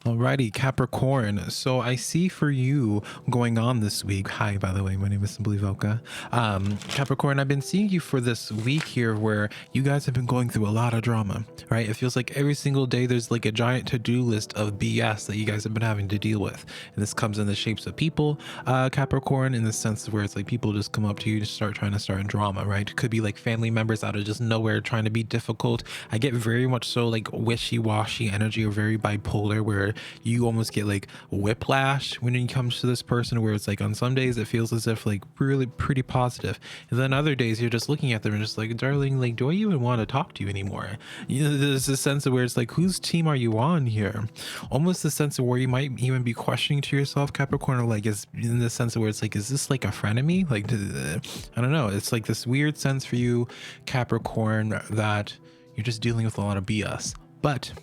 Alrighty, Capricorn. So I see for you going on this week. Hi, by the way, my name is SimplyVelca. Capricorn, I've been seeing you for this week here where you guys have been going through a lot of drama, right? It feels like every single day there's like a giant to-do list of BS that you guys have been having to deal with. And this comes in the shapes of people, Capricorn, in the sense where it's like people just come up to you to start drama, right? It could be like family members out of just nowhere trying to be difficult. I get very much so like wishy-washy energy or very bipolar where you almost get like whiplash when it comes to this person, where it's like on some days it feels as if like really pretty positive, and then other days you're just looking at them and just like, darling, like, do I even want to talk to you anymore? You know, there's a sense of where it's like, whose team are you on here? Almost the sense of where you might even be questioning to yourself, Capricorn, or like, is in the sense of where it's like, is this like a frenemy? Like, I don't know, it's like this weird sense for you, Capricorn, that you're just dealing with a lot of BS. But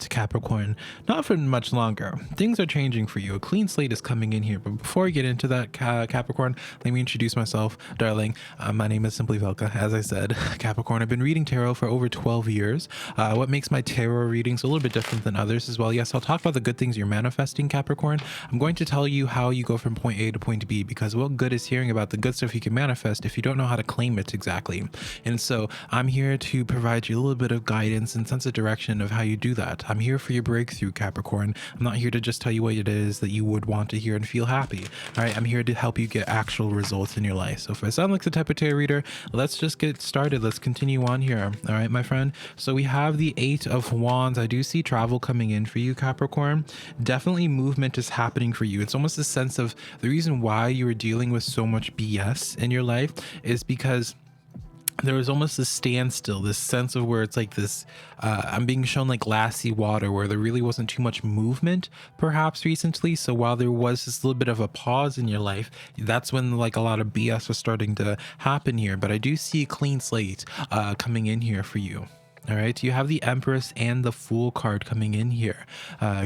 Capricorn, not for much longer. Things are changing for you. A clean slate is coming in here. But before I get into that, Capricorn, let me introduce myself, darling. My name is SimplyVelca. As I said, Capricorn, I've been reading tarot for over 12 years. What makes my tarot readings a little bit different than others as well? Yes, I'll talk about the good things you're manifesting, Capricorn. I'm going to tell you how you go from point A to point B, because what good is hearing about the good stuff you can manifest if you don't know how to claim it exactly? And so I'm here to provide you a little bit of guidance and sense of direction of how you do that. I'm here for your breakthrough, Capricorn. I'm not here to just tell you what it is that you would want to hear and feel happy. All right, I'm here to help you get actual results in your life. So if I sound like the type of tarot reader, let's just get started. Let's continue on here. All right, my friend. So we have the Eight of Wands. I do see travel coming in for you, Capricorn. Definitely movement is happening for you. It's almost a sense of the reason why you are dealing with so much BS in your life is because there was almost a standstill, this sense of where it's like this, I'm being shown like glassy water where there really wasn't too much movement perhaps recently. So while there was this little bit of a pause in your life, that's when like a lot of BS was starting to happen here. But I do see a clean slate coming in here for you. All right, you have the Empress and the Fool card coming in here,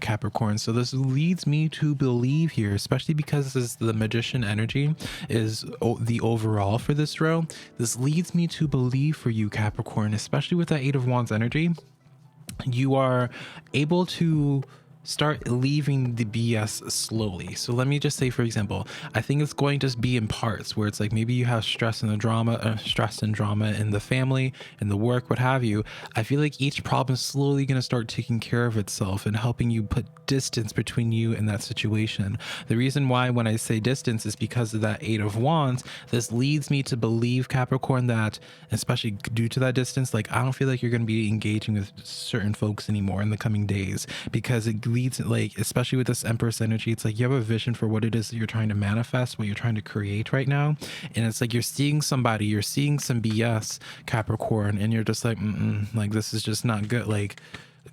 Capricorn. So this leads me to believe here, especially because this is the Magician energy is the overall for this row. This leads me to believe for you, Capricorn, especially with that Eight of Wands energy, you are able to start leaving the BS slowly. So let me just say, for example, I think it's going to be in parts where it's like maybe you have stress and drama in the family, in the work, what have you. I feel like each problem is slowly going to start taking care of itself and helping you put distance between you and that situation. The reason why when I say distance is because of that Eight of Wands. This leads me to believe, Capricorn, that especially due to that distance, like I don't feel like you're going to be engaging with certain folks anymore in the coming days, because it leads, like, especially with this Empress energy, it's like you have a vision for what it is that you're trying to manifest, what you're trying to create right now, and it's like you're seeing somebody, you're seeing some BS, Capricorn, and you're just like, like this is just not good. Like,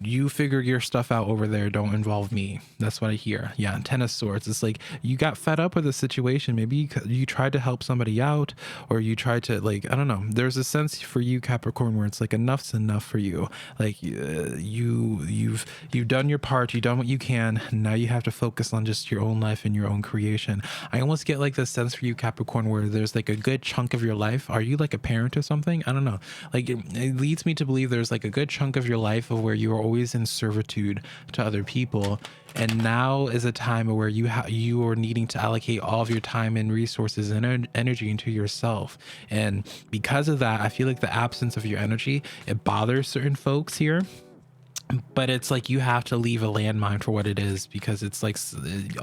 you figure your stuff out over there, don't involve me. That's what I hear. Yeah, Ten of Swords. It's like you got fed up with the situation. Maybe you tried to help somebody out, or you tried to, like, I don't know, there's a sense for you, Capricorn, where it's like enough's enough for you. Like you've done your part, you've done what you can. Now you have to focus on just your own life and your own creation. I almost get like this sense for you, Capricorn, where there's like a good chunk of your life. Are you like a parent or something? I don't know. Like it leads me to believe there's like a good chunk of your life of where you are always in servitude to other people, and now is a time where you are needing to allocate all of your time and resources and energy into yourself. And because of that, I feel like the absence of your energy, it bothers certain folks here. But it's like you have to leave a landmine for what it is, because it's like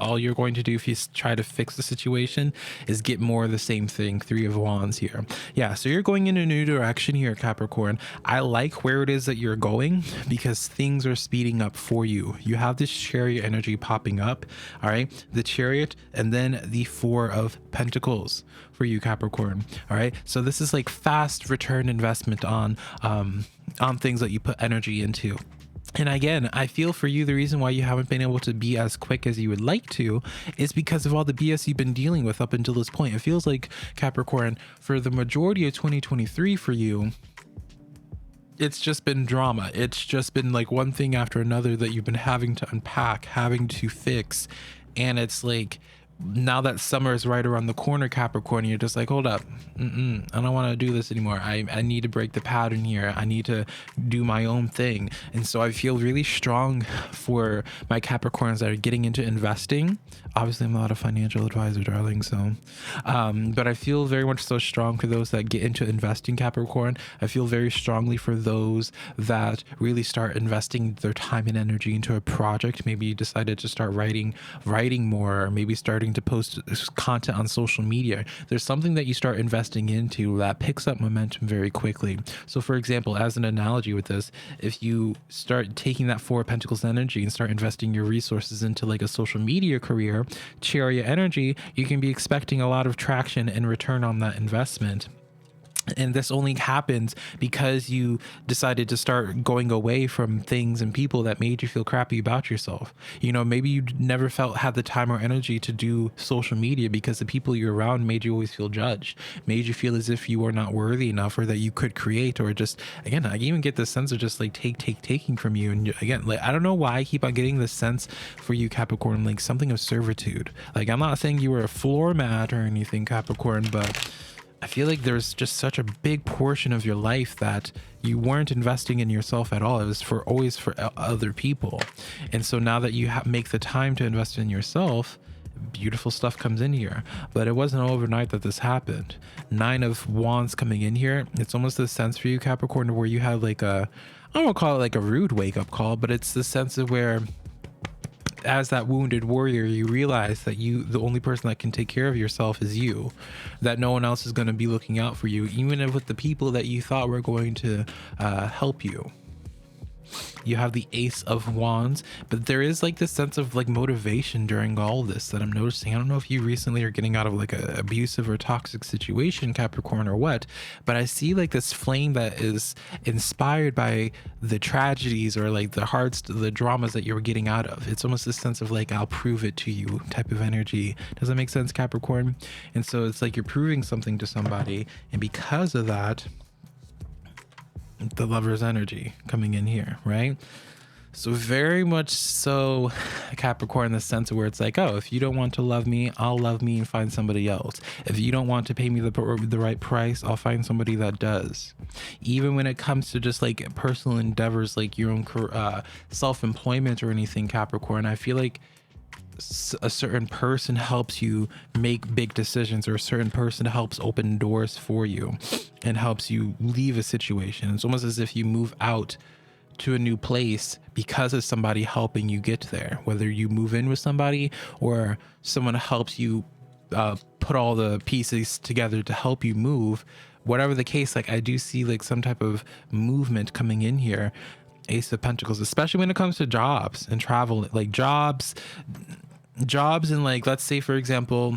all you're going to do if you try to fix the situation is get more of the same thing. Three of Wands here. Yeah, so you're going in a new direction here, Capricorn. I like where it is that you're going because things are speeding up for you. You have this Chariot energy popping up. All right, the Chariot, and then the Four of Pentacles for you, Capricorn. All right, so this is like fast return investment on things that you put energy into. And again, I feel for you, the reason why you haven't been able to be as quick as you would like to is because of all the BS you've been dealing with up until this point. It feels like, Capricorn, for the majority of 2023 for you, it's just been drama. It's just been like one thing after another that you've been having to unpack, having to fix. And it's like now that summer is right around the corner, Capricorn, you're just like, hold up, I don't want to do this anymore. I need to break the pattern here. I need to do my own thing. And so I feel really strong for my Capricorns that are getting into investing. Obviously, I'm not a financial advisor, darling. So, but I feel very much so strong for those that get into investing, Capricorn. I feel very strongly for those that really start investing their time and energy into a project. Maybe you decided to start writing more, or maybe starting to post content on social media. There's something that you start investing into that picks up momentum very quickly. So for example, as an analogy with this, if you start taking that Four of Pentacles energy and start investing your resources into like a social media career, Chariot energy, you can be expecting a lot of traction and return on that investment. And this only happens because you decided to start going away from things and people that made you feel crappy about yourself. You know, maybe you never had the time or energy to do social media because the people you're around made you always feel judged, made you feel as if you were not worthy enough, or that you could create, or just, again, I even get this sense of just like taking from you. And again, like, I don't know why I keep on getting this sense for you, Capricorn, like something of servitude. Like, I'm not saying you were a floor mat or anything, Capricorn, but I feel like there's just such a big portion of your life that you weren't investing in yourself at all. It was always for other people. And so now that you make the time to invest in yourself, beautiful stuff comes in here. But it wasn't overnight that this happened. 9 of Wands coming in here. It's almost the sense for you, Capricorn, where you have like I don't want to call it like a rude wake up call, but it's the sense of where, as that wounded warrior, you realize that the only person that can take care of yourself is you, that no one else is going to be looking out for you, even if with the people that you thought were going to help you. You have the Ace of Wands, but there is like this sense of like motivation during all of this that I'm noticing. I don't know if you recently are getting out of like a abusive or toxic situation, Capricorn, or what, but I see like this flame that is inspired by the tragedies or like the dramas that you're getting out of. It's almost this sense of like, I'll prove it to you type of energy. Does that make sense, Capricorn? And so it's like you're proving something to somebody, and because of that, the Lover's energy coming in here, right? So very much so, Capricorn, in the sense of where it's like, oh, if you don't want to love me, I'll love me and find somebody else. If you don't want to pay me the right price, I'll find somebody that does. Even when it comes to just like personal endeavors, like your own self-employment or anything, Capricorn, I feel like a certain person helps you make big decisions, or a certain person helps open doors for you and helps you leave a situation. It's almost as if you move out to a new place because of somebody helping you get there, whether you move in with somebody or someone helps you put all the pieces together to help you move. Whatever the case, like I do see like some type of movement coming in here. Ace of Pentacles, especially when it comes to jobs and travel, like jobs and like, let's say for example,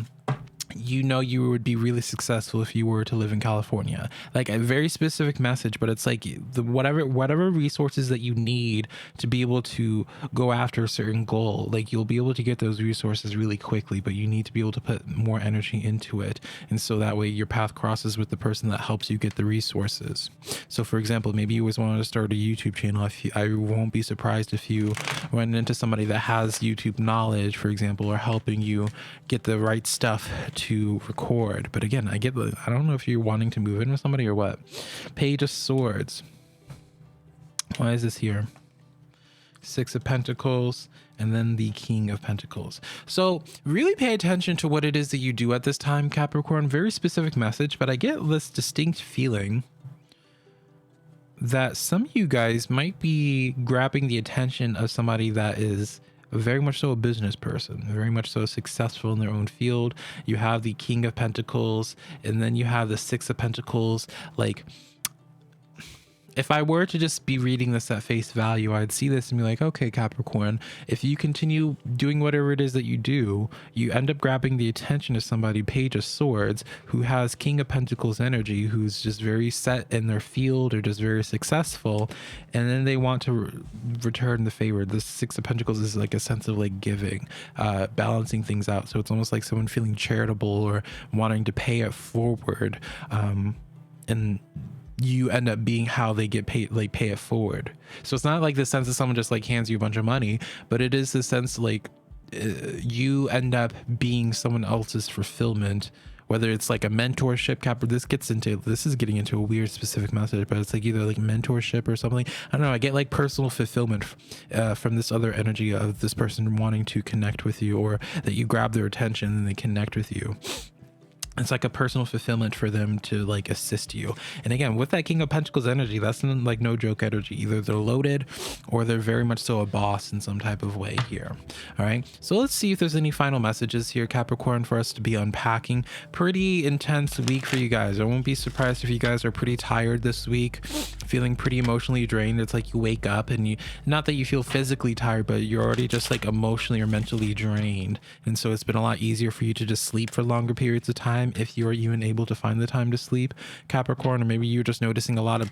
you know, you would be really successful if you were to live in California. Like a very specific message, but it's like whatever resources that you need to be able to go after a certain goal, like you'll be able to get those resources really quickly, but you need to be able to put more energy into it. And so that way your path crosses with the person that helps you get the resources. So for example, maybe you always wanted to start a YouTube channel. I won't be surprised if you run into somebody that has YouTube knowledge, for example, or helping you get the right stuff to record. But again, I don't know if you're wanting to move in with somebody or what. Page of Swords. Why is this here? 6 of Pentacles, and then the King of Pentacles. So really pay attention to what it is that you do at this time, Capricorn. Very specific message, but I get this distinct feeling that some of you guys might be grabbing the attention of somebody that is very much so a business person, very much so successful in their own field. You have the King of Pentacles, and then you have the 6 of Pentacles. Like, if I were to just be reading this at face value, I'd see this and be like, okay, Capricorn, if you continue doing whatever it is that you do, you end up grabbing the attention of somebody, Page of Swords, who has King of Pentacles energy, who's just very set in their field or just very successful. And then they want to return the favor. The 6 of Pentacles is like a sense of like giving, balancing things out. So it's almost like someone feeling charitable or wanting to pay it forward. And you end up being how they get paid, like pay it forward. So it's not like the sense that someone just like hands you a bunch of money, but it is the sense like you end up being someone else's fulfillment, whether it's like a mentorship. This is getting into a weird specific message, but it's like either like mentorship or something. I don't know. I get like personal fulfillment from this other energy of this person wanting to connect with you, or that you grab their attention and they connect with you. It's like a personal fulfillment for them to like assist you. And again, with that King of Pentacles energy, that's like no joke energy. Either they're loaded or they're very much so a boss in some type of way here. All right, so let's see if there's any final messages here, Capricorn, for us to be unpacking. Pretty intense week for you guys. I won't be surprised if you guys are pretty tired this week, feeling pretty emotionally drained. It's like you wake up and not that you feel physically tired, but you're already just like emotionally or mentally drained. And so it's been a lot easier for you to just sleep for longer periods of time, if you are even able to find the time to sleep, Capricorn. Or maybe you're just noticing a lot of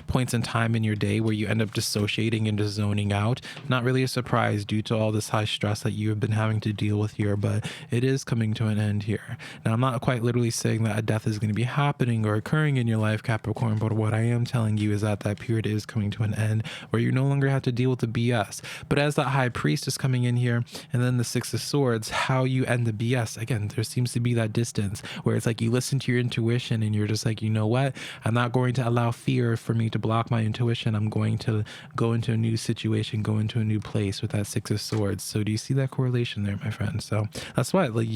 points in time in your day where you end up dissociating and just zoning out. Not really a surprise due to all this high stress that you have been having to deal with here, but it is coming to an end here. Now, I'm not quite literally saying that a death is going to be happening or occurring in your life, Capricorn, but what I am telling you is that that period is coming to an end where you no longer have to deal with the BS. But as that High Priest is coming in here, and then the Six of Swords, how you end the BS, again, there seems to be that distance where it's like you listen to your intuition and you're just like, you know what, I'm not going to allow fear for me to block my intuition. I'm going to go into a new situation, go into a new place with that Six of Swords. So do you see that correlation there, my friend? So that's why, like,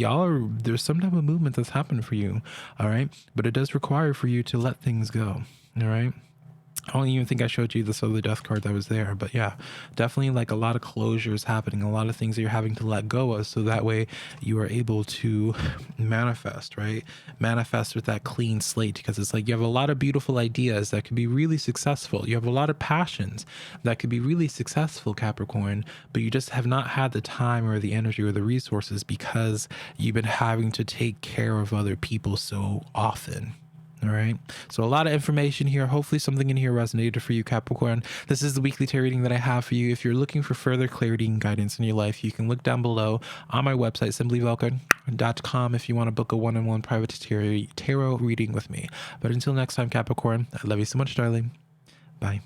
there's some type of movement that's happened for you. All right, but it does require for you to let things go. All right, I don't even think I showed you this other death card that was there, but yeah, definitely like a lot of closures happening, a lot of things that you're having to let go of, so that way you are able to manifest, right? Manifest with that clean slate, because it's like you have a lot of beautiful ideas that could be really successful. You have a lot of passions that could be really successful, Capricorn, but you just have not had the time or the energy or the resources because you've been having to take care of other people so often. All right, so a lot of information here. Hopefully something in here resonated for you, Capricorn. This is the weekly tarot reading that I have for you. If you're looking for further clarity and guidance in your life, you can look down below on my website, SimplyVelca.com, if you want to book a one-on-one private tarot reading with me. But until next time, Capricorn, I love you so much, darling. Bye.